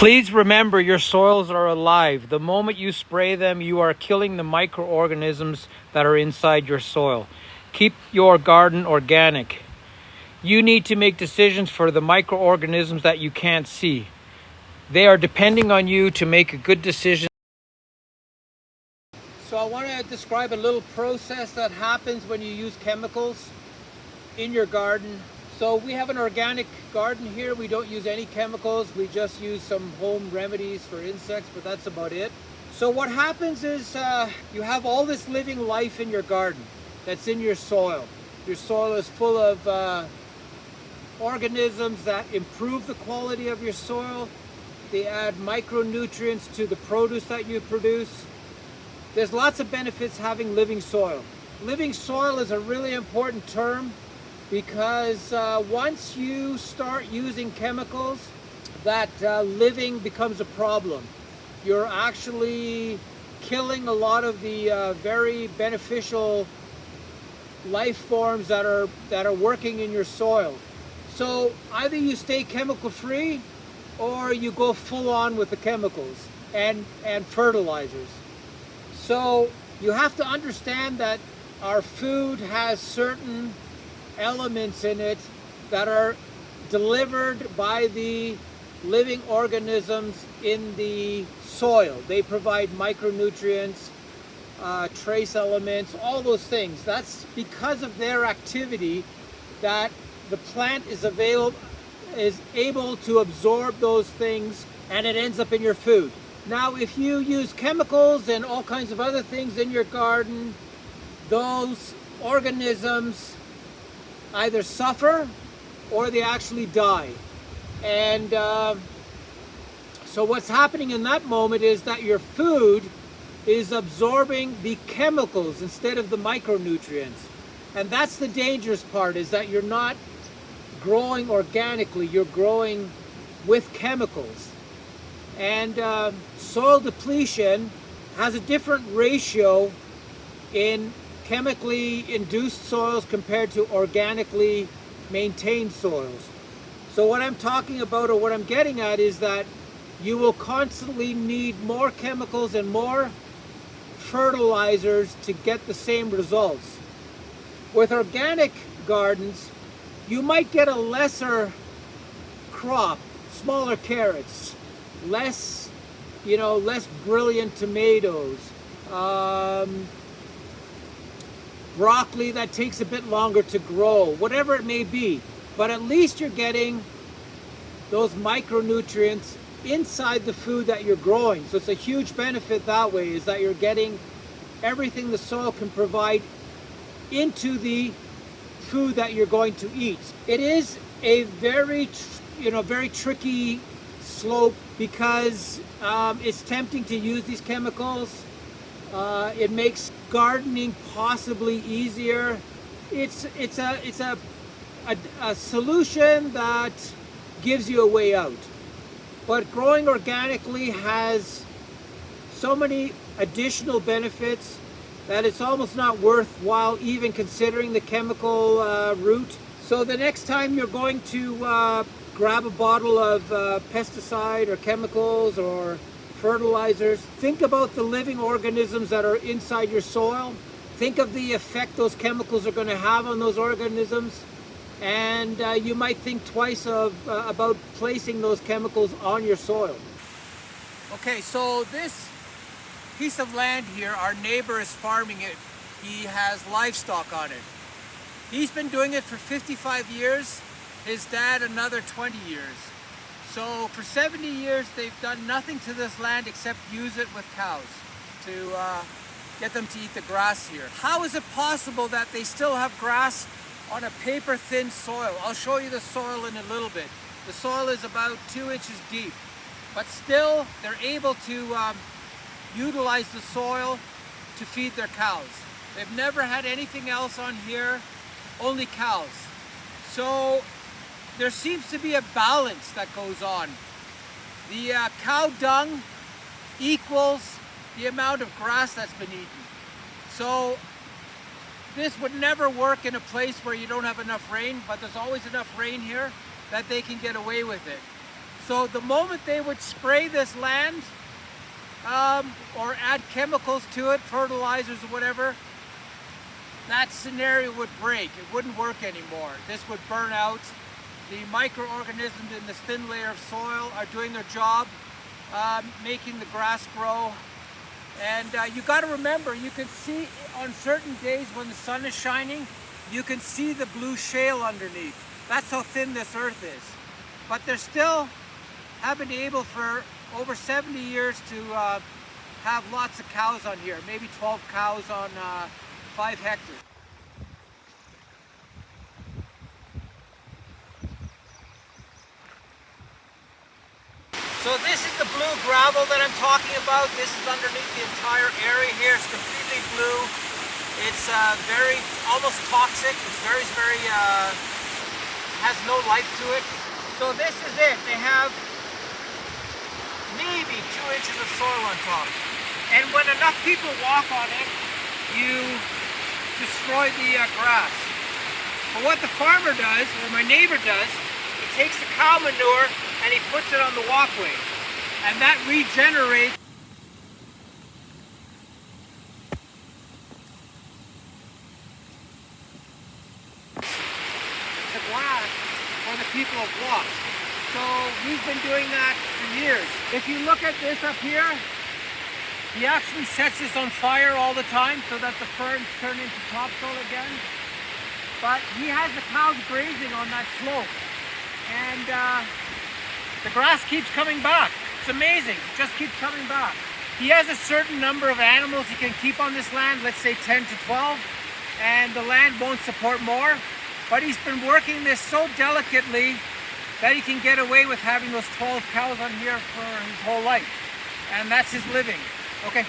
Please remember your soils are alive. The moment you spray them, you are killing the microorganisms that are inside your soil. Keep your garden organic. You need to make decisions for the microorganisms that you can't see. They are depending on you to make a good decision. So I want to describe a little process that happens when you use chemicals in your garden. So we have an organic garden here. We don't use any chemicals. We just use some home remedies for insects, but that's about it. So what happens is you have all this living life in your garden that's in your soil. Your soil is full of organisms that improve the quality of your soil. They add micronutrients to the produce that you produce. There's lots of benefits having living soil. Living soil is a really important term because once you start using chemicals, that living becomes a problem. You're actually killing a lot of the very beneficial life forms that are working in your soil. So either you stay chemical free or you go full on with the chemicals and fertilizers. So you have to understand that our food has certain elements in it that are delivered by the living organisms in the soil. They provide micronutrients, trace elements, all those things. That's because of their activity that the plant is able to absorb those things, and it ends up in your food. Now, if you use chemicals and all kinds of other things in your garden, those organisms either suffer or they actually die. And so what's happening in that moment is that your food is absorbing the chemicals instead of the micronutrients. And that's the dangerous part, is that you're not growing organically, you're growing with chemicals. And soil depletion has a different ratio in chemically induced soils compared to organically maintained soils. So what I'm talking about, or what I'm getting at, is that you will constantly need more chemicals and more fertilizers to get the same results. With organic gardens, you might get a lesser crop, smaller carrots, less brilliant tomatoes, broccoli that takes a bit longer to grow, whatever it may be. But at least you're getting those micronutrients inside the food that you're growing. So it's a huge benefit that way, is that you're getting everything the soil can provide into the food that you're going to eat. It is a very tricky slope because it's tempting to use these chemicals. It makes gardening possibly easier. It's a solution that gives you a way out. But growing organically has so many additional benefits that it's almost not worthwhile even considering the chemical route. So the next time you're going to grab a bottle of pesticide or chemicals or fertilizers, think about the living organisms that are inside your soil. Think of the effect those chemicals are going to have on those organisms, and you might think twice about placing those chemicals on your soil. Okay, so this piece of land here, our neighbor is farming it. He has livestock on it. He's been doing it for 55 years. His dad another 20 years. So for 70 years they've done nothing to this land except use it with cows to get them to eat the grass here. How is it possible that they still have grass on a paper thin soil? I'll show you the soil in a little bit. The soil is about 2 inches deep, but still they're able to utilize the soil to feed their cows. They've never had anything else on here, only cows. So there seems to be a balance that goes on. The cow dung equals the amount of grass that's been eaten. So this would never work in a place where you don't have enough rain, but there's always enough rain here that they can get away with it. So the moment they would spray this land or add chemicals to it, fertilizers or whatever, that scenario would break. It wouldn't work anymore. This would burn out. The microorganisms in this thin layer of soil are doing their job, making the grass grow. And you got to remember, you can see on certain days when the sun is shining, you can see the blue shale underneath. That's how thin this earth is. But they're still have been able for over 70 years to have lots of cows on here, maybe 12 cows on 5 hectares. So this is the blue gravel that I'm talking about. This is underneath the entire area here. It's completely blue. It's very, almost toxic. It's very, has no life to it. So this is it. They have maybe 2 inches of soil on top. And when enough people walk on it, you destroy the grass. But what the farmer does, or my neighbor does, he takes the cow manure and he puts it on the walkway. And that regenerates the grass where the people have walked. So we've been doing that for years. If you look at this up here, he actually sets this on fire all the time so that the ferns turn into topsoil again. But he has the cows grazing on that slope. And the grass keeps coming back. It's amazing, it just keeps coming back. He has a certain number of animals he can keep on this land, let's say 10 to 12, and the land won't support more. But he's been working this so delicately that he can get away with having those 12 cows on here for his whole life. And that's his living. Okay.